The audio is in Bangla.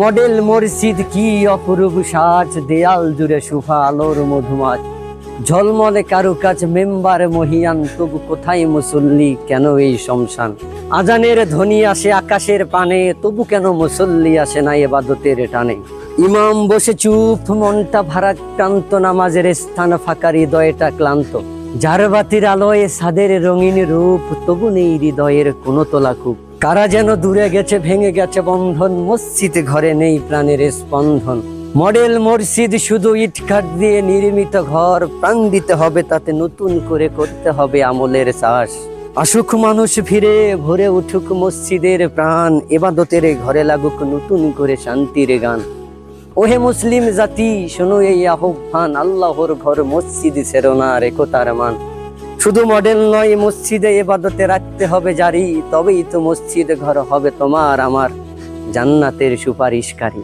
মডেল মসজিদ কি অপরূপ সাজ, দেয়াল জুড়ে সুফা আলোর মধুমাজ, ঝলমলে কারুকাজ মেম্বার মহিয়ান, তবু কোথায় মুসল্লি, কেন এই শমশান? আজানের ধ্বনি আসে আকাশের পানে, তবু কেন মুসল্লি আসে না ইবাদতের টানে? ইমাম বসে চুপ, মনটা ভারাক্রান্ত, নামাজের স্থান ফাঁকা, হৃদয়টা ক্লান্ত। ঝাড়বাতির আলোয় ছাদের রঙিন রূপ, তবু নেই হৃদয়ের কোনো তোলা খুব। কারা যেন দূরে গেছে, ভেঙে গেছে বন্ধন, মসজিদ ঘরে নেই প্রাণের স্পন্দন। মডেল মসজিদ শুধু ইট কাঠ দিয়ে নির্মিত ঘর, প্রাণ দিতে হবে তাতে, নতুন করে করতে হবে আমলের চাষ। আসুক মানুষ ফিরে, ভরে উঠুক মসজিদের প্রাণ, ইবাদতের ঘরে লাগুক নতুন করে শান্তির গান। ওহে মুসলিম জাতি, শোনো এই আহ্বান, আল্লাহর ঘর মসজিদ ছেড়ো না, রেখো তার মান। শুধু মডেল নয়, মসজিদে ইবাদতে রাখতে হবে জারি, তবেই তো মসজিদ ঘর হবে তোমার আমার জান্নাতের সুপারিশকারী।